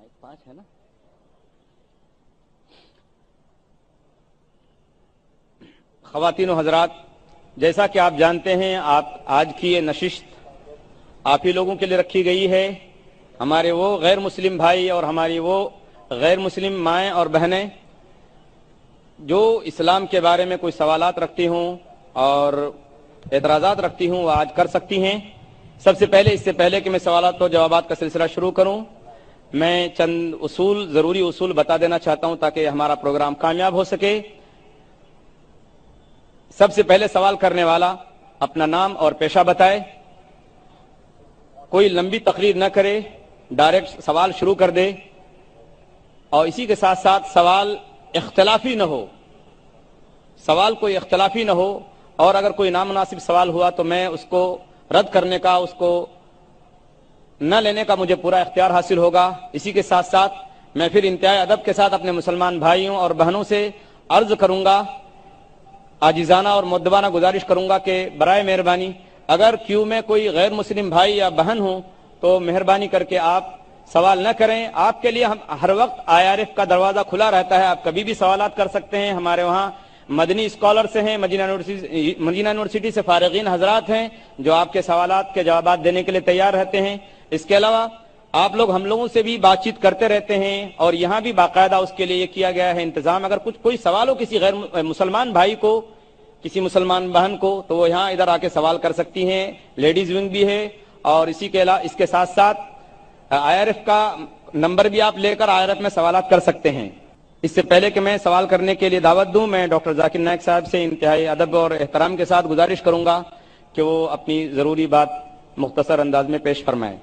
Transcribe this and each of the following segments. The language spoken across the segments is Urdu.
مائک 5 ہے نا. خواتین و حضرات، جیسا کہ آپ جانتے ہیں، آج کی یہ نشست آپ ہی لوگوں کے لیے رکھی گئی ہے. ہمارے وہ غیر مسلم بھائی اور ہماری وہ غیر مسلم مائیں اور بہنیں جو اسلام کے بارے میں کوئی سوالات رکھتی ہوں اور اعتراضات رکھتی ہوں وہ آج کر سکتی ہیں. سب سے پہلے، اس سے پہلے کہ میں سوالات و جوابات کا سلسلہ شروع کروں، میں چند ضروری اصول بتا دینا چاہتا ہوں تاکہ ہمارا پروگرام کامیاب ہو سکے. سب سے پہلے سوال کرنے والا اپنا نام اور پیشہ بتائے، کوئی لمبی تقریر نہ کرے، ڈائریکٹ سوال شروع کر دے، اور اسی کے ساتھ ساتھ سوال اختلافی نہ ہو. سوال کوئی اختلافی نہ ہو، اور اگر کوئی نامناسب سوال ہوا تو میں اس کو رد کرنے کا، اس کو نہ لینے کا مجھے پورا اختیار حاصل ہوگا. اسی کے ساتھ ساتھ میں پھر انتہائی ادب کے ساتھ اپنے مسلمان بھائیوں اور بہنوں سے عرض کروں گا، عاجزانہ اور مؤدبانہ گزارش کروں گا کہ برائے مہربانی اگر کیو میں کوئی غیر مسلم بھائی یا بہن ہوں تو مہربانی کر کے آپ سوال نہ کریں. آپ کے لیے ہم ہر وقت IRF کا دروازہ کھلا رہتا ہے، آپ کبھی بھی سوالات کر سکتے ہیں. ہمارے وہاں مدنی اسکالر سے ہیں، مدینہ یونیورسٹی سے فارغین حضرات ہیں جو آپ کے سوالات کے جوابات دینے کے لیے تیار رہتے ہیں. اس کے علاوہ آپ لوگ ہم لوگوں سے بھی بات چیت کرتے رہتے ہیں، اور یہاں بھی باقاعدہ اس کے لیے یہ کیا گیا ہے انتظام. اگر کوئی سوال ہو کسی غیر مسلمان بھائی کو، کسی مسلمان بہن کو، تو وہ یہاں ادھر آ کے سوال کر سکتی ہیں. لیڈیز ونگ بھی ہے، اور اس کے ساتھ ساتھ IRF کا نمبر بھی آپ لے کر IRF میں سوالات کر سکتے ہیں. اس سے پہلے کہ میں سوال کرنے کے لیے دعوت دوں، میں ڈاکٹر ذاکر نائک صاحب سے انتہائی ادب اور احترام کے ساتھ گزارش کروں گا کہ وہ اپنی ضروری بات مختصر انداز میں پیش فرمائیں.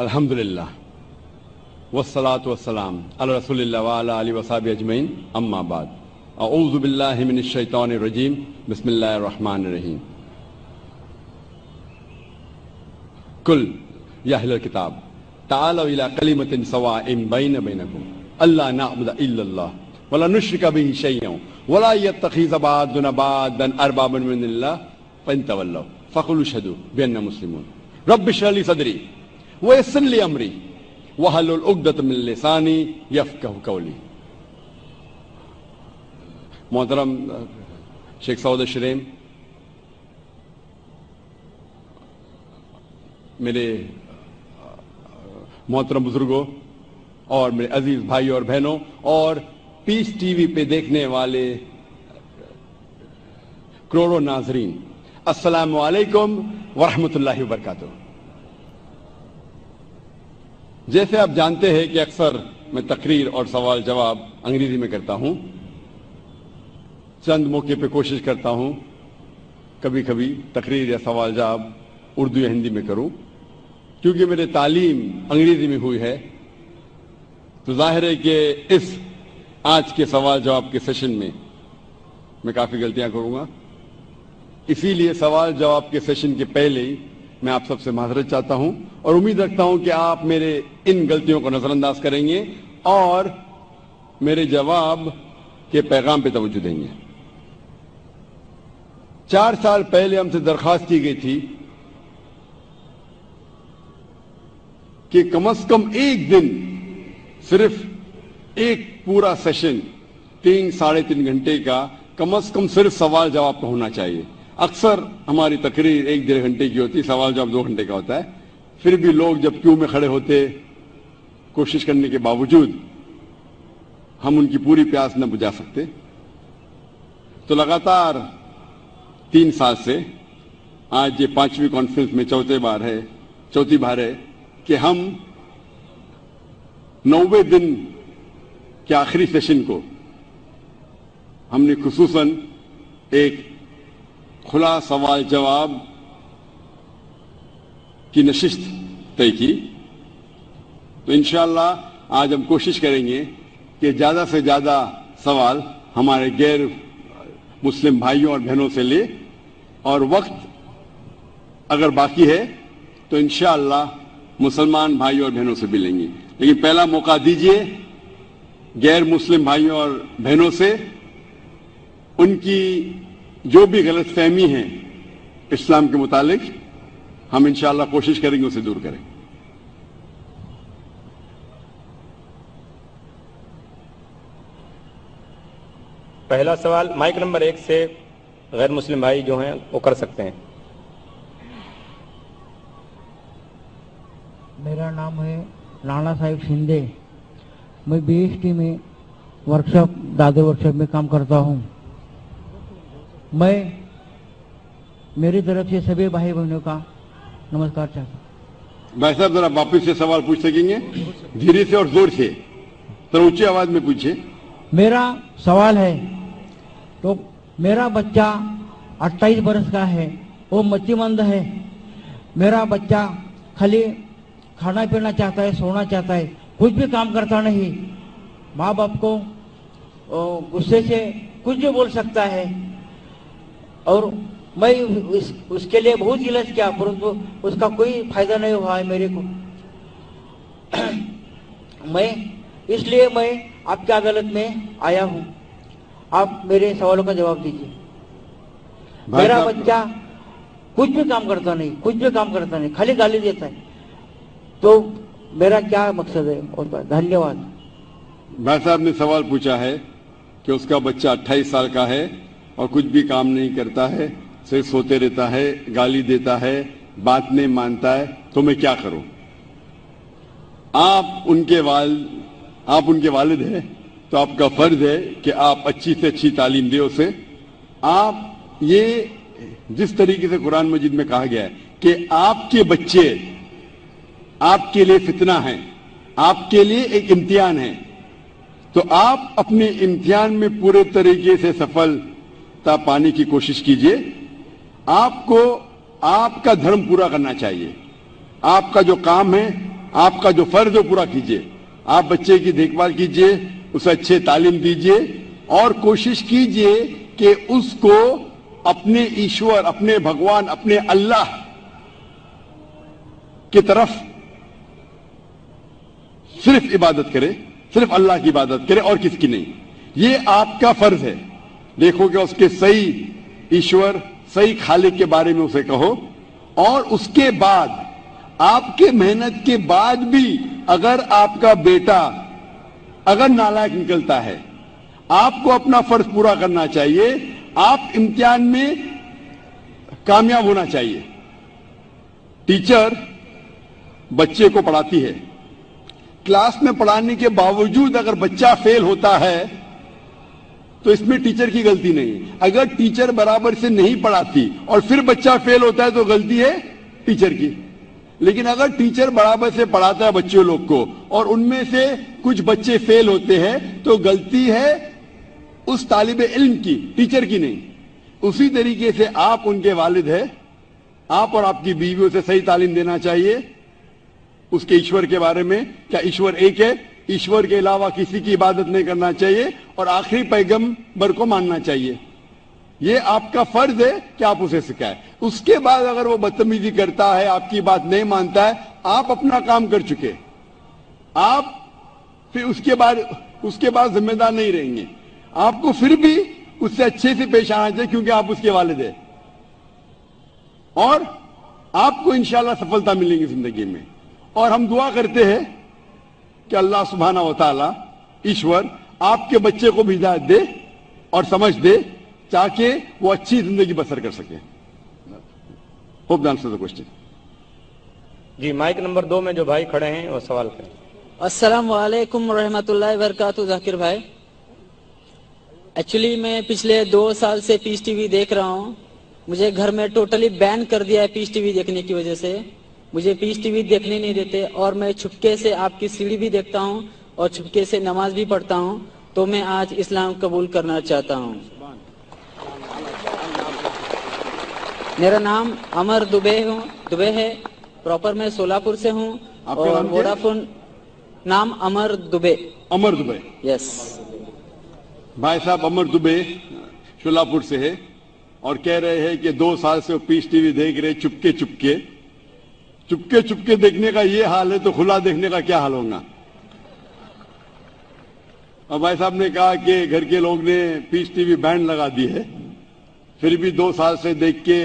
الحمدللہ والصلاة والسلام علی رسول اللہ وعلی آلہ وصحبہ اجمعین، اما بعد. اعوذ باللہ من الشیطان الرجیم، بسم اللہ الرحمن الرحیم. قل یا اہل الکتاب تعالوا الی کلمۃ سواء بین بینکم الا نعبد الا اللہ ولا نشرک به شیئا ولا یتخذ بعضنا بعضا اربابا من اللہ فان تولوا فقولوا اشهدوا بأننا مسلمون. رب اشرح لي صدری ويسر لي امری واحلل عقدۃ من لسانی یفقهوا قولی. محترم شیخ سعود شریم، میرے محترم بزرگوں اور میرے عزیز بھائی اور بہنوں، اور پیس ٹی وی پہ دیکھنے والے کروڑوں ناظرین، السلام علیکم ورحمۃ اللہ وبرکاتہ. جیسے آپ جانتے ہیں کہ اکثر میں تقریر اور سوال جواب انگریزی میں کرتا ہوں. چند موقع پہ کوشش کرتا ہوں کبھی کبھی تقریر یا سوال جواب اردو یا ہندی میں کروں. کیونکہ میری تعلیم انگریزی میں ہوئی ہے تو ظاہر ہے کہ اس آج کے سوال جواب کے سیشن میں میں کافی غلطیاں کروں گا. اسی لیے سوال جواب کے سیشن کے پہلے ہی میں آپ سب سے معذرت چاہتا ہوں، اور امید رکھتا ہوں کہ آپ میرے ان غلطیوں کو نظر انداز کریں گے اور میرے جواب کے پیغام پہ توجہ دیں گے. 4 سال پہلے ہم سے درخواست کی گئی تھی کہ کم از کم ایک دن صرف ایک پورا سیشن 3-3.5 گھنٹے کا کم از کم صرف سوال جواب کا ہونا چاہیے. اکثر ہماری تقریر 1-1.5 گھنٹے کی ہوتی، سوال جواب 2 گھنٹے کا ہوتا ہے. پھر بھی لوگ جب کیو میں کھڑے ہوتے، کوشش کرنے کے باوجود ہم ان کی پوری پیاس نہ بجھا سکتے. تو لگاتار 3 سال سے آج یہ 5ویں کانفرنس میں چوتھی بار ہے کہ ہم 90 دن کے آخری سیشن کو ہم نے خصوصاً ایک کھلا سوال جواب کی نشست طے کی. تو انشاءاللہ آج ہم کوشش کریں گے کہ زیادہ سے زیادہ سوال ہمارے غیر مسلم بھائیوں اور بہنوں سے لے، اور وقت اگر باقی ہے تو انشاءاللہ مسلمان بھائیوں اور بہنوں سے بھی لیں گے. لیکن پہلا موقع دیجئے غیر مسلم بھائیوں اور بہنوں سے ان کی جو بھی غلط فہمی ہیں اسلام کے متعلق ہم انشاءاللہ کوشش کریں گے اسے دور کریں. پہلا سوال مائک نمبر 1 سے غیر مسلم بھائی جو ہیں وہ کر سکتے ہیں. میرا نام ہے نانا صاحب شندے. میں BST میں ورکشاپ دادر ورکشاپ میں کام کرتا ہوں. میں میری طرف سے سبھی بھائی بہنوں کا نمسکار چاہتا ہوں. بھائی صاحب ذرا واپس سے سوال پوچھ سکیں گے؟ دھیرے سے اور زور سے، ذرا اونچی آواز میں پوچھیں. میرا سوال ہے تو میرا بچہ 28 برس کا ہے، وہ متی مند ہے. میرا بچہ خالی کھانا پینا چاہتا ہے، سونا چاہتا ہے، کچھ بھی کام کرتا نہیں. ماں باپ کو غصے سے کچھ بھی بول سکتا ہے، اور میں اس کے لیے بہت علاج کیا پرنتو اس کا کوئی فائدہ نہیں ہوا ہے میرے کو. اس لیے میں آپ کی عدالت میں آیا ہوں. آپ میرے سوالوں کا جواب دیجیے. میرا بچہ کچھ بھی کام کرتا نہیں، خالی گالی دیتا ہے. تو میرا کیا مقصد ہے؟ اور دھنیہ واد. بھائی صاحب نے سوال پوچھا ہے کہ اس کا بچہ 28 سال کا ہے اور کچھ بھی کام نہیں کرتا ہے، صرف سوتے رہتا ہے، گالی دیتا ہے، بات نہیں مانتا ہے، تو میں کیا کروں؟ آپ ان کے والد ہیں تو آپ کا فرض ہے کہ آپ اچھی سے اچھی تعلیم دیں اسے. آپ یہ جس طریقے سے قرآن مجید میں کہا گیا ہے کہ آپ کے بچے آپ کے لیے فتنہ ہیں، آپ کے لیے ایک امتحان ہے، تو آپ اپنے امتحان میں پورے طریقے سے سفلتا پانے کی کوشش کیجئے. آپ کو آپ کا دھرم پورا کرنا چاہیے. آپ کا جو کام ہے، آپ کا جو فرض ہے پورا کیجئے. آپ بچے کی دیکھ بھال کیجئے، اسے اچھے تعلیم دیجئے اور کوشش کیجئے کہ اس کو اپنے ایشور، اپنے بھگوان، اپنے اللہ کی طرف صرف عبادت کرے، صرف اللہ کی عبادت کرے اور کس کی نہیں. یہ آپ کا فرض ہے. دیکھو کہ اس کے صحیح ایشور، صحیح خالق کے بارے میں اسے کہو. اور اس کے بعد آپ کے محنت کے بعد بھی اگر آپ کا بیٹا اگر نالائق نکلتا ہے، آپ کو اپنا فرض پورا کرنا چاہیے. آپ امتحان میں کامیاب ہونا چاہیے. ٹیچر بچے کو پڑھاتی ہے، کلاس میں پڑھانے کے باوجود اگر بچہ فیل ہوتا ہے تو اس میں ٹیچر کی غلطی نہیں. اگر ٹیچر برابر سے نہیں پڑھاتی اور پھر بچہ فیل ہوتا ہے تو غلطی ہے ٹیچر کی. لیکن اگر ٹیچر برابر سے پڑھاتا ہے بچے لوگ کو اور ان میں سے کچھ بچے فیل ہوتے ہیں تو غلطی ہے اس طالب علم کی، ٹیچر کی نہیں. اسی طریقے سے آپ ان کے والد ہیں، آپ اور آپ کی بیوی اسے صحیح تعلیم دینا چاہیے اس کے ایشور کے بارے میں. کیا ایشور ایک ہے؟ ایشور کے علاوہ کسی کی عبادت نہیں کرنا چاہیے اور آخری پیغمبر کو ماننا چاہیے. یہ آپ کا فرض ہے کہ آپ اسے سکھائیں. اس کے بعد اگر وہ بدتمیزی کرتا ہے، آپ کی بات نہیں مانتا ہے، آپ اپنا کام کر چکے. آپ پھر اس کے بعد ذمہ دار نہیں رہیں گے. آپ کو پھر بھی اس سے اچھے سے پیش آنا چاہیے کیونکہ آپ اس کے والد ہیں اور آپ کو انشاءاللہ سفلتا ملے گی زندگی میں. اور ہم دعا کرتے ہیں کہ اللہ سبحانہ و تعالی ایشور آپ کے بچے کو بھی ہدایت دے اور سمجھ دے تاکہ وہ اچھی زندگی بسر کر سکے. Hope answer the question. G mic number 2 میں جو بھائی کھڑے ہیں وہ سوال کریں. السلام علیکم ورحمۃ اللہ وبرکاتہ. ذاکر بھائی، ایکچولی میں پچھلے 2 سال سے پیس ٹی وی دیکھ رہا ہوں. مجھے گھر میں ٹوٹلی بین کر دیا ہے پیس ٹی وی دیکھنے کی وجہ سے. مجھے پیس ٹی وی دیکھنے نہیں دیتے اور میں چھپکے سے آپ کی سیڑھی بھی دیکھتا ہوں اور چھپکے سے نماز بھی پڑھتا ہوں. تو میں آج اسلام قبول کرنا چاہتا ہوں. میرا نام امر دبے ہے. پراپر میں سولاپور سے ہوں اور ووڈافون. نام امر دبے. امر دبے. یس. بھائی صاحب امر دبے شولاپور سے ہے اور کہہ رہے ہیں کہ 2 سال سے وہ پیس ٹی وی دیکھ رہے چپکے دیکھنے کا یہ حال ہے تو کھلا دیکھنے کا کیا حال ہوگا. اور بھائی صاحب نے کہا کہ گھر کے لوگ نے پیس ٹی وی بینڈ لگا دی ہے، پھر بھی 2 سال سے دیکھ کے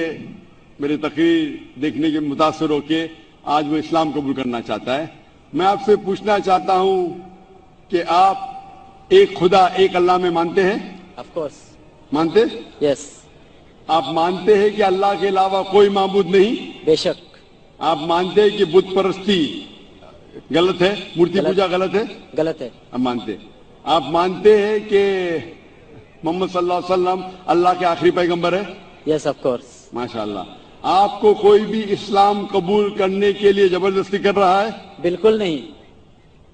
میرے تقریر دیکھنے کے متاثر ہو کے آج وہ اسلام قبول کرنا چاہتا ہے۔ میں آپ سے پوچھنا چاہتا ہوں کہ آپ ایک خدا، ایک اللہ میں مانتے ہیں؟ آف کورس، مانتے؟ یس، آپ مانتے ہیں کہ اللہ کے علاوہ کوئی معبود نہیں؟ بے شک، آپ مانتے ہیں کہ بت پرستی غلط ہے، مورتی پوجا غلط ہے؟ غلط ہے، آپ مانتے ہیں۔ آپ مانتے ہیں کہ محمد صلی اللہ علیہ وسلم اللہ کے آخری پیغمبر ہے؟ یس آف کورس، ماشاءاللہ۔ آپ کو کوئی بھی اسلام قبول کرنے کے لیے زبردستی کر رہا ہے؟ بالکل نہیں،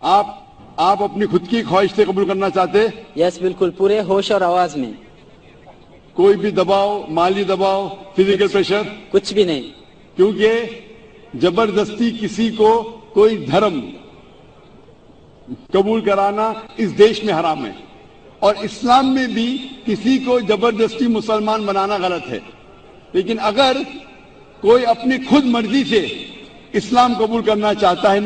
آپ اپنی خود کی خواہش سے قبول کرنا چاہتے؟ یس بالکل، پورے ہوش اور آواز میں، کوئی بھی دباؤ، مالی دباؤ، فزیکل پریشر؟ کچھ بھی نہیں، کیونکہ زبردستی کسی کو کوئی دھرم قبول کرانا اس دیش میں حرام ہے، اور اسلام میں بھی کسی کو زبردستی مسلمان بنانا غلط ہے۔ لیکن اگر کوئی اپنی خود مرضی سے اسلام قبول کرنا چاہتا ہے،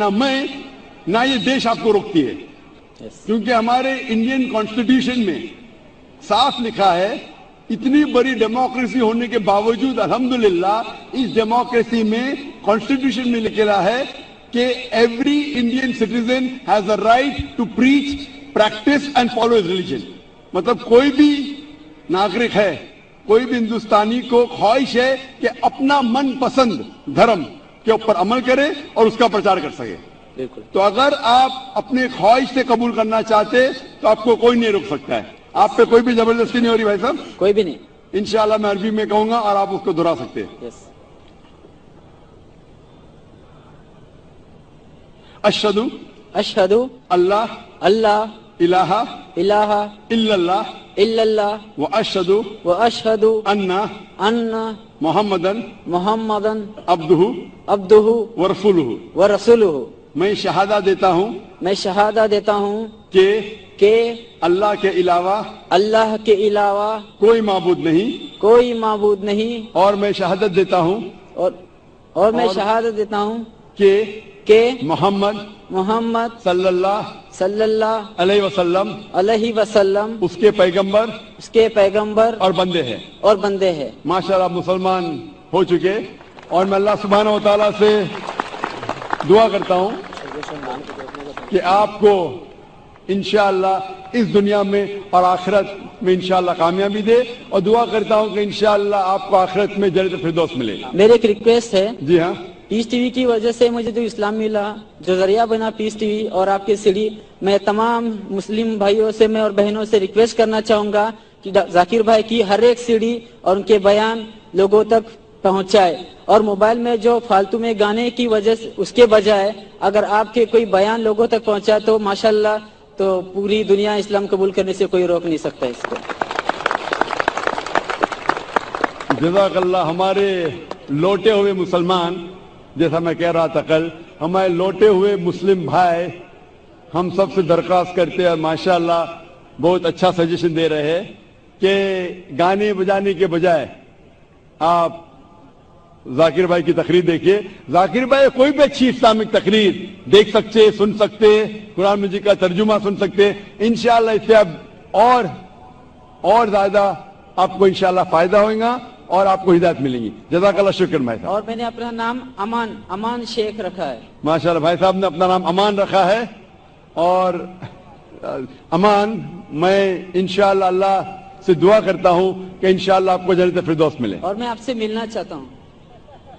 نہ یہ دیش آپ کو روکتی ہے، کیونکہ ہمارے انڈین کانسٹیٹیوشن میں صاف لکھا ہے، اتنی بڑی ڈیموکریسی ہونے کے باوجود الحمدللہ اس ڈیموکریسی میں کانسٹیٹیوشن میں لکھا ہے کہ every Indian citizen has a right to preach, practice and follow his religion. مطلب کوئی بھی ناگرک ہے، کوئی بھی ہندوستانی کو خواہش ہے کہ اپنا من پسند دھرم کے اوپر عمل کرے اور اس کا پرچار کر سکے۔ بالکل، تو اگر آپ اپنے خواہش سے قبول کرنا چاہتے تو آپ کو کوئی نہیں روک سکتا ہے، آپ پہ کوئی بھی زبردستی نہیں ہو رہی بھائی صاحب۔ کوئی بھی نہیں، انشاءاللہ میں عربی میں کہوں گا اور آپ اس کو دہرا سکتے ہیں۔ یس، اشہدو اشہدو اللہ اللہ الہ الہ الا اللہ الا اللہ واشہدو واشہد ان ان محمدن محمدن عبدہ عبدہ ورسولہ۔ ورسولہ، میں شہادہ دیتا ہوں میں شہادہ دیتا ہوں کہ اللہ کے علاوہ کے علاوہ کوئی معبود نہیں، کوئی معبود نہیں، اور میں شہادت دیتا ہوں اور میں شہادت دیتا ہوں کہ محمد محمد صلی اللہ صلی اللہ علیہ وسلم علیہ وسلم اس کے پیغمبر اس کے پیغمبر اور بندے ہیں۔ اور بندے ہیں۔ ماشاءاللہ آپ مسلمان ہو چکے، اور میں اللہ سبحانہ و تعالیٰ سے دعا کرتا ہوں کہ آپ کو انشاءاللہ اس دنیا میں اور آخرت میں انشاءاللہ کامیابی دے، اور دعا کرتا ہوں کہ انشاءاللہ آپ کو آخرت میں جنت الفردوس ملے۔ میری ایک ریکویسٹ ہے، جی ہاں، پیس ٹی وی کی وجہ سے مجھے جو اسلام ملا، جو ذریعہ بنا پیس ٹی وی اور آپ کی سیڑھی، میں تمام مسلم بھائیوں سے اور بہنوں سے ریکویسٹ کرنا چاہوں گا کہ ذاکر بھائی کی ہر ایک سیڑھی اور ان کے بیان لوگوں تک پہنچائے، اور موبائل میں جو فالتو میں گانے کی وجہ سے اس کے بجائے اگر آپ کے کوئی بیان لوگوں تک پہنچائے تو ماشاءاللہ تو پوری دنیا اسلام قبول کرنے سے کوئی روک نہیں سکتا اس کو۔ جزاک اللہ۔ ہمارے لوٹے ہوئے مسلمان، جیسا میں کہہ رہا تھا کل، ہمارے لوٹے ہوئے مسلم بھائی ہم سب سے درخواست کرتے ہیں، ماشاءاللہ بہت اچھا سجیشن دے رہے ہیں کہ گانے بجانے کے بجائے آپ ذاکر بھائی کی تقریر دیکھیے۔ ذاکر بھائی کوئی بھی اچھی اسلامک تقریر دیکھ سکتے، سن سکتے، قرآن مجید کا ترجمہ سن سکتے، انشاءاللہ اس سے اب اور زیادہ آپ کو انشاءاللہ فائدہ ہوگا اور آپ کو ہدایت ملیں گی۔ جزاک اللہ، شکر بھائی صاحب۔ اور میں نے اپنا نام امان شیخ رکھا ہے۔ ماشاءاللہ بھائی صاحب نے اپنا نام امان رکھا ہے، اور امان میں انشاءاللہ اللہ سے دعا کرتا ہوں کہ انشاءاللہ آپ کو جنت الفردوس ملے۔ اور میں آپ سے ملنا چاہتا ہوں۔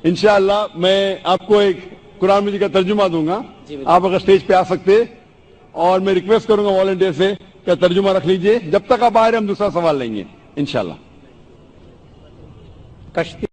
انشاءاللہ میں آپ کو ایک قرآن مجید کا ترجمہ دوں گا، جی بالکل۔ آپ اگر سٹیج پہ آ سکتے، اور میں ریکویسٹ کروں گا والنٹیئر سے کہ ترجمہ رکھ لیجئے، جب تک آپ آ رہے ہم دوسرا سوال لیں گے انشاءاللہ۔ کشتی